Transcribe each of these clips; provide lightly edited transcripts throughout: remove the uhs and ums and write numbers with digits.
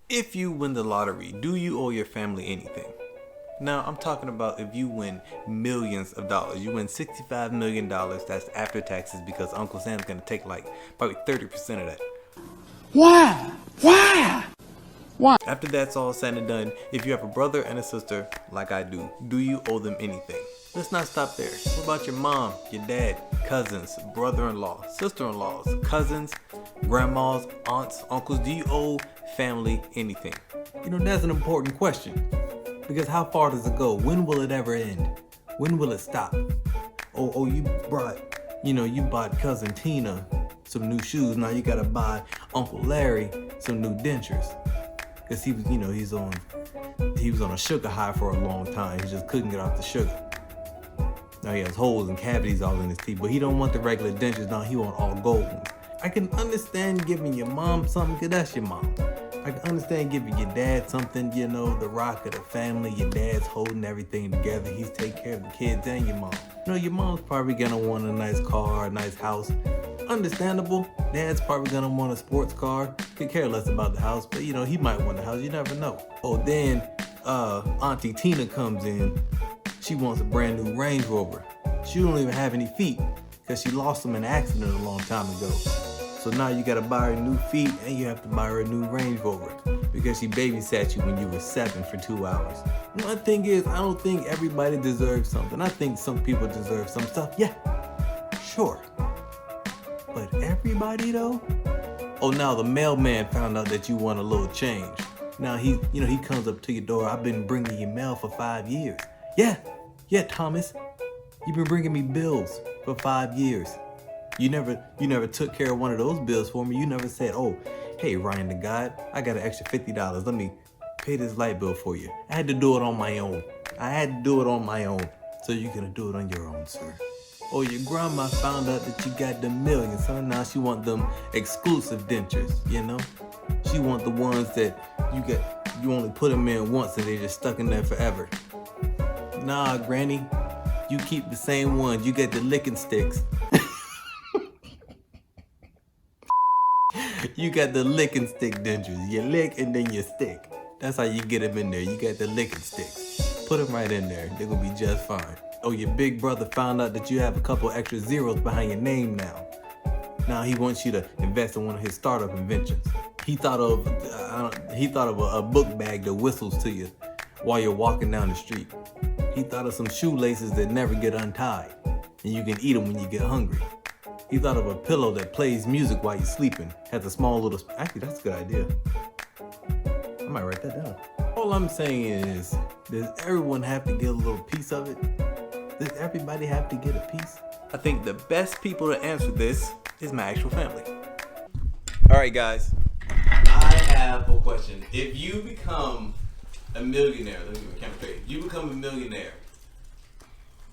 If you win the lottery, do you owe your family anything? Now, I'm talking about if you win millions of dollars. You win $65 million, that's after taxes, because Uncle Sam's gonna take like probably 30% of that. Why? After that's all said and done, if you have a brother and a sister, like I do you owe them anything? Let's not stop there. What about your mom, your dad, cousins, brother-in-law, sister-in-laws, cousins, grandmas, aunts, uncles? Do you owe family anything? You know, that's an important question. Because how far does it go? When will it ever end? When will it stop? Oh, you bought cousin Tina some new shoes. Now you gotta buy Uncle Larry some new dentures. Cause he was on a sugar high for a long time. He just couldn't get off the sugar. Now he has holes and cavities all in his teeth, but he don't want the regular dentures. Now he want all gold ones. I can understand giving your mom something, cause that's your mom. I can understand giving your dad something, the rock of the family. Your dad's holding everything together. He's taking care of the kids and your mom. Your mom's probably gonna want a nice car, a nice house. Understandable. Dad's probably gonna want a sports car. Could care less about the house, but he might want a house. You never know. Oh, then Auntie Tina comes in. She wants a brand new Range Rover. She don't even have any feet because she lost them in an accident a long time ago. So now you gotta buy her new feet and you have to buy her a new Range Rover because she babysat you when you were 7 for 2 hours. One thing is, I don't think everybody deserves something. I think some people deserve some stuff. Yeah, sure. But everybody though? Oh, now the mailman found out that you want a little change. Now he comes up to your door. I've been bringing you mail for 5 years. Yeah, Thomas. You've been bringing me bills for 5 years. You never took care of one of those bills for me. You never said, oh, hey, Ryan the God, I got an extra $50. Let me pay this light bill for you. I had to do it on my own. So you're gonna do it on your own, sir. Oh, your grandma found out that you got the millions, so now she want them exclusive dentures, She want the ones that you only put them in once and they just stuck in there forever. Nah, Granny, you keep the same ones. You get the licking sticks. You got the licking stick dentures. You lick and then you stick. That's how you get them in there. You got the licking sticks. Put them right in there. They're gonna be just fine. Oh, your big brother found out that you have a couple extra zeros behind your name now. Now he wants you to invest in one of his startup inventions. He thought of a book bag that whistles to you while you're walking down the street. He thought of some shoelaces that never get untied, and you can eat them when you get hungry. He thought of a pillow that plays music while you're sleeping. Has a small little... Actually, that's a good idea. I might write that down. All I'm saying is, does everyone have to get a little piece of it? Does everybody have to get a piece? I think the best people to answer this is my actual family. All right, guys. I have a question. If you become a millionaire, let me give a camera straight. If you become a millionaire,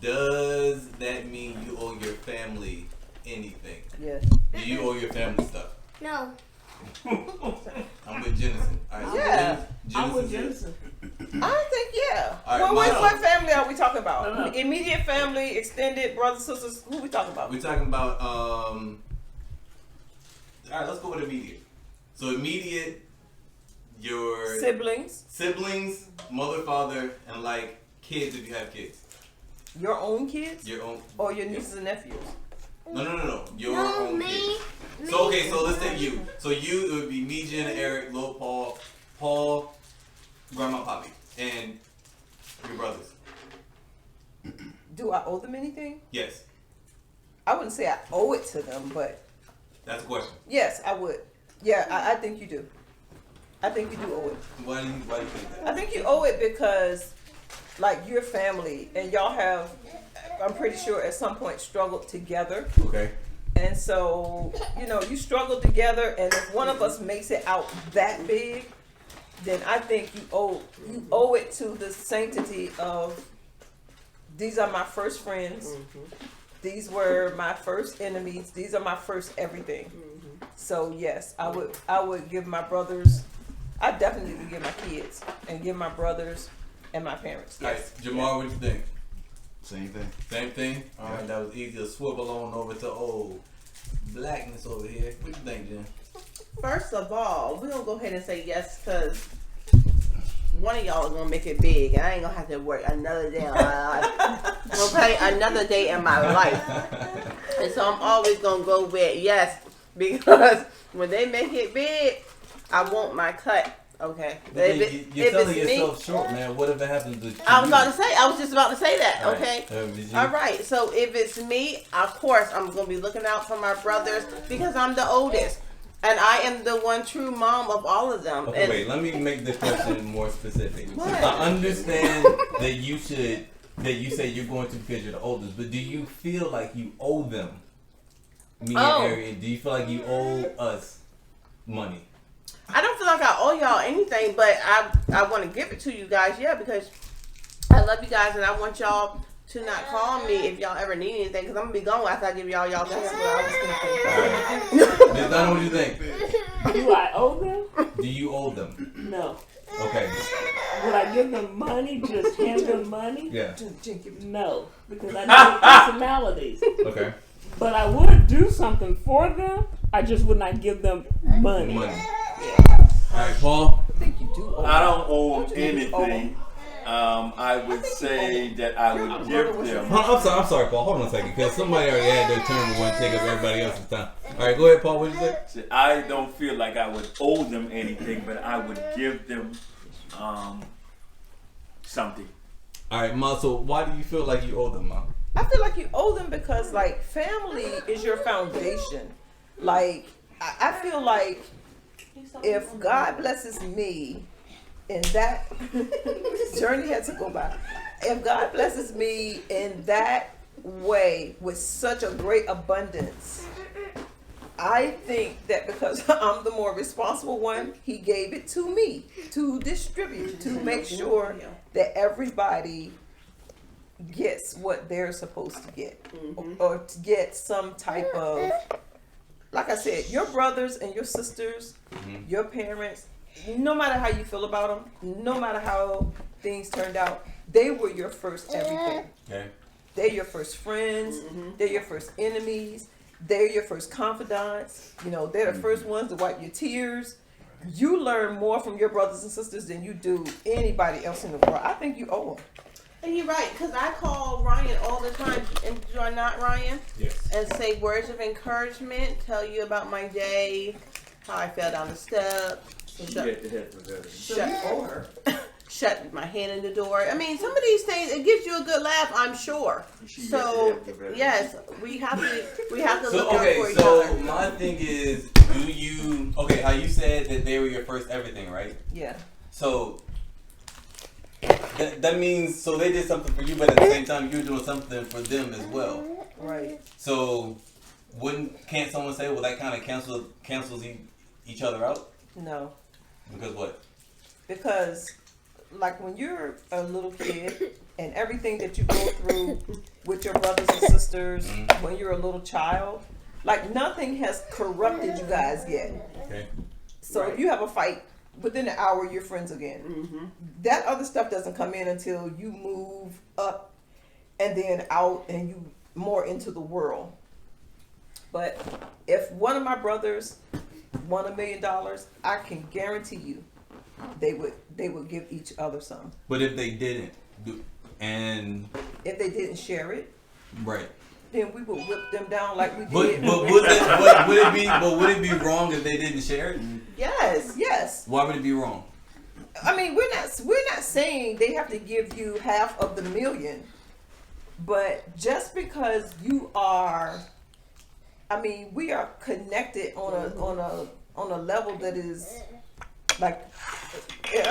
does that mean you owe your family anything? Yes. Do you owe your family stuff? No. I'm with Jennison. All right, so Yeah, I'm with Jennison. I think, yeah. All right, what family are we talking about? No. Immediate family, extended, brothers, sisters, who we talking about? We're talking about, all right, let's go with immediate. So immediate, your Siblings, mother, father, and like kids if you have kids. your own kids, Your own. or your nieces and nephews? No. Your No, own me. kids. Me. So okay, so let's take you. So you, it would be me, Jen, Eric, Lil Paul, Grandma, Poppy, and your brothers. Do I owe them anything? Yes, I wouldn't say I owe it to them, but that's the question. yes, I would. Yeah, I think you do. I think you do owe it. Why do you think that? I think you owe it because, like, you're family and y'all have, I'm pretty sure at some point struggled together. Okay. And so, you struggle together, and if one of us makes it out that big, then I think you owe it to the sanctity of, these are my first friends. Mm-hmm. These were my first enemies. These are my first everything. Mm-hmm. So yes, I would give my brothers. I definitely would give my kids and give my brothers and my parents. Yes. All right, Jamar, what you think? Same thing. Same thing? All right, that was easy to swivel on over to old Black. blackness over here. What you think, Jen? First of all, we're gonna go ahead and say yes because one of y'all is gonna make it big, and I ain't gonna have to work another day in my life. Okay, another day in my life, and so I'm always gonna go with yes because when they make it big, I want my cut. Okay, You're selling yourself short, man. What if it happens to you? I was just about to say that. All right. Okay, all right. So if it's me, of course I'm gonna be looking out for my brothers because I'm the oldest. And I am the one true mom of all of them. Okay, and wait. Let me make the question more specific. What? I understand that you say you're going to because you're the oldest, but do you feel like you owe them? Me and Arian, do you feel like you owe us money? I don't feel like I owe y'all anything, but I want to give it to you guys, yeah, because I love you guys and I want y'all to not call me if y'all ever need anything, because I'm going to be gone after I give y'all That's stuff. what I was thinking. Miss Donna, what do you think? Do I owe them? Do you owe them? No. Okay. Would I give them money? Just hand them money? Yeah. No, because I know personalities. Okay. But I would do something for them. I just would not give them money. Money. Yeah. All right, Paul. I think you do owe I don't owe Don't them you owe them? anything. I would say that I would give them. I'm sorry, Paul. Hold on a second, because somebody already had their turn and want to take up everybody else's time. All right, go ahead, Paul. What did you say? I don't feel like I would owe them anything, but I would give them something. All right, Ma. So why do you feel like you owe them, Ma? I feel like you owe them because, like, family is your foundation. Like, I feel like if God blesses me in that journey had to go by. If God blesses me in that way with such a great abundance, I think that because I'm the more responsible one, He gave it to me to distribute, to make sure that everybody gets what they're supposed to get, or to get some type of, like I said, your brothers and your sisters, your parents, no matter how you feel about them, no matter how things turned out, they were your first everything. Okay. They're your first friends. They're your first enemies. They're your first confidants. You know, they're the first ones to wipe your tears. You learn more from your brothers and sisters than you do anybody else in the world. I think you owe them. And you're right, because I call Ryan all the time, and do I not, Ryan? Yes. And say words of encouragement, tell you about my day, how I fell down the step, shut my hand in the door. I mean, some of these things, it gives you a good laugh, I'm sure. So yes, we have to look out for each So other. my thing is, how you said that they were your first everything, right? Yeah. So that means, so they did something for you, but at the same time, you're doing something for them as well. Right. So can't someone say, well, that kind of cancels each other out? No. Because what? Because, like, when you're a little kid and everything that you go through with your brothers and sisters when you're a little child, like, nothing has corrupted you guys yet. Okay. So if you have a fight, within an hour you're friends again. That other stuff doesn't come in until you move up and then out and you more into the world. But if one of my brothers won $1 million, I can guarantee you they would give each other some. But if they didn't, and if they didn't share it, right, then we would whip them down like we but did. would it be wrong if they didn't share it? Yes. Why would it be wrong? I mean, we're not saying they have to give you half of the $1 million, but just because you are, I mean, we are connected on a level that is like,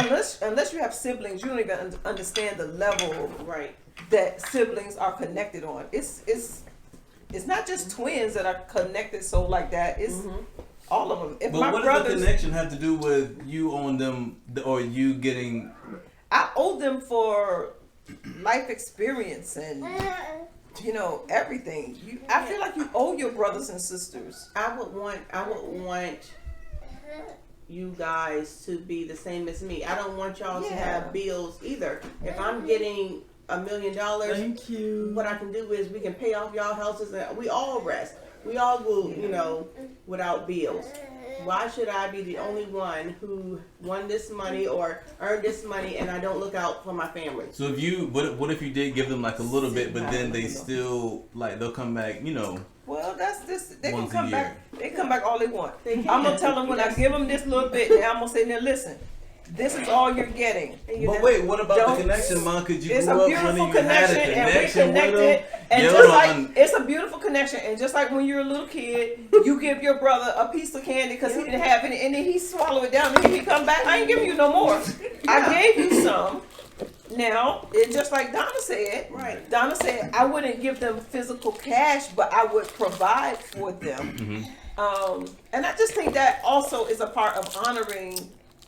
unless you have siblings, you don't even understand the level that siblings are connected on. It's not just twins that are connected so like that. It's all of them. But what does the connection have to do with you owing them or you getting? I owe them for life experience and everything. I feel like you owe your brothers and sisters. I would want you guys to be the same as me. I don't want y'all to have bills either. If I'm getting $1 million, Thank you. what I can do is we can pay off y'all houses and we all rest. We all go, you know, without bills. Why should I be the only one who won this money or earned this money and I don't look out for my family? So if you, what if you did give them like a little bit, but then they still like they'll come back, you know? Well, that's this. They can Once a come year. back. They come back all they want. They can. I'm gonna tell them when I give them this little bit. Now I'm gonna say, now listen, this is all you're getting. But wait, what about Don't- the connection, Mom? Cause you It's grew a up beautiful when you had connection, a and we connection with connected. them. And Yeah, just hold like on. it's a beautiful connection, and just like when you're a little kid, you give your brother a piece of candy because he didn't have any, and then he swallow it down, and he come back. I ain't giving you no more. I gave you some. Now, it's just like Donna said. Right. Donna said I wouldn't give them physical cash, but I would provide for them. And I just think that also is a part of honoring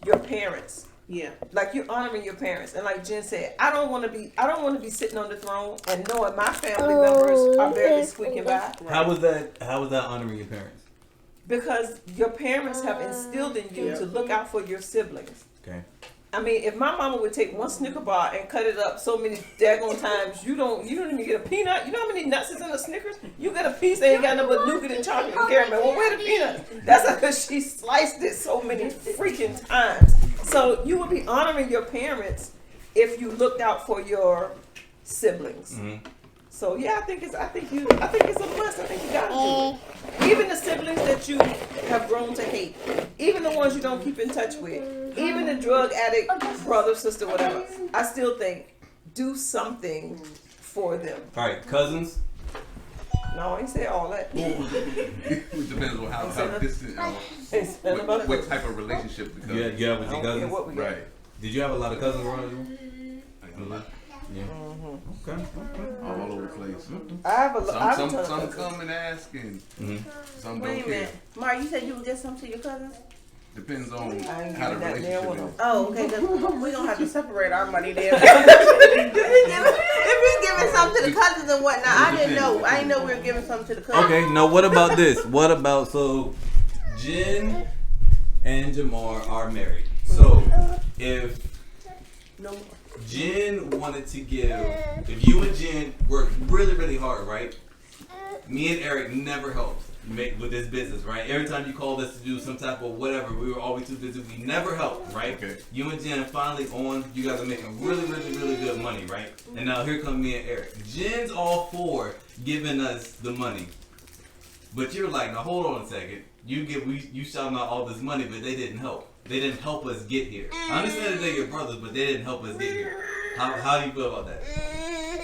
your parents. Yeah. Like you're honoring your parents, and like Jen said, I don't want to be sitting on the throne and knowing my family members are barely squeaking by, How was that honoring your parents? because your parents have instilled in you to look out for your siblings. Okay. I mean, if my mama would take one Snicker bar and cut it up so many daggone times, you don't even get a peanut. You know how many nuts is in a Snickers? You get a piece, they ain't got nothing but nougat and chocolate and caramel. Well, where the peanuts? That's because she sliced it so many freaking times. So you would be honoring your parents if you looked out for your siblings. So yeah, I think it's a must. I think you gotta do it. Even the siblings that you have grown to hate, even the ones you don't keep in touch with, even the drug addict brother, sister, whatever. I still think do something for them. All right, cousins. No, I ain't say all that. It depends on how distant, Ain't said about what it. type of relationship the You cousin. have with I your don't care cousins. what we got. Right. Did you have a lot of cousins around you? I ain't gonna lie. Yeah. Okay. All over the place. I have a Some ton of some cousins. come and ask, and some Wait a don't care. minute. Mar, you said you would give some to your cousins? Depends on I ain't how the giving that near relationship one is. of them. Oh, okay. Cause we gonna have to separate our money then. if we giving some to the cousins and whatnot, I didn't know. I didn't know we were giving some to the cousins. Okay. Now, what about this? What about Jen and Jamar are married. So if No more. Jen wanted to give, if you and Jen worked really, really hard, right? Me and Eric never helped with this business, right? Every time you called us to do some type of whatever, we were always too busy. We never helped, right? Okay. You and Jen finally you guys are making really, really, really good money, right? And now here come me and Eric. Jen's all for giving us the money. But you're like, now hold on a second. You shouting out all this money, but they didn't help. They didn't help us get here. I understand that they're your brothers, but they didn't help us get here. How do you feel about that?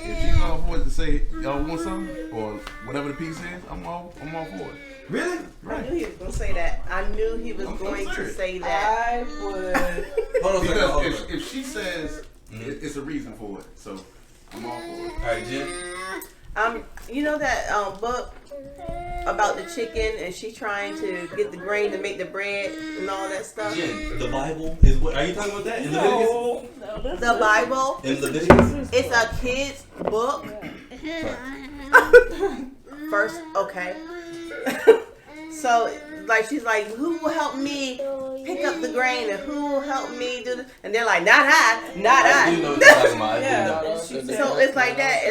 If she's all for it to say y'all want something or whatever the piece is, I'm all for it. Really? I knew he was gonna say that. I knew he was I'm going to serious. say that. I would. Hold on a second. Hold on a Because second. if she says it's a reason for it, so I'm all for it. All right, Jen. You know that book about the chicken and she trying to get the grain to make the bread and all that stuff? Jen, the Bible is what? Are you talking about that in Leviticus? No. The Bible. In Leviticus? It's a kid's book. First, okay. So, like, she's like, who will help me pick up the grain and who will help me do this? And they're like, not I, not I do know I. what you're talking about. I do Yeah. know. And she said, So it's like that.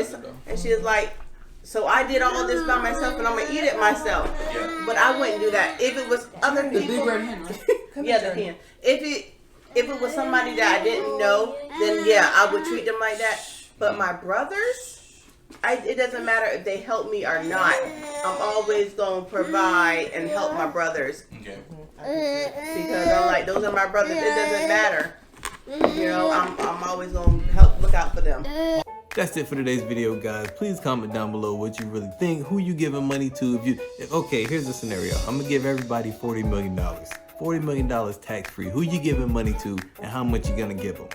And she's like, so I did all this by myself and I'm gonna eat it myself. Yeah. But I wouldn't do that. If it was other The big people, red hen, right? yeah, the hen. If it was somebody that I didn't know, then yeah, I would treat them like that. But my brothers, it doesn't matter if they help me or not. I'm always gonna provide and help my brothers Okay. because I'm like, those are my brothers. It doesn't matter. You know, I'm always gonna look out for them. That's it for today's video, guys. Please comment down below what you really think, who you giving money to. Okay, here's the scenario. I'm gonna give everybody $40 million. $40 million tax free. Who you giving money to and how much you gonna give them?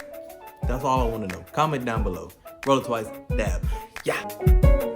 That's all I wanna know. Comment down below. Roll it twice, dab. Yeah.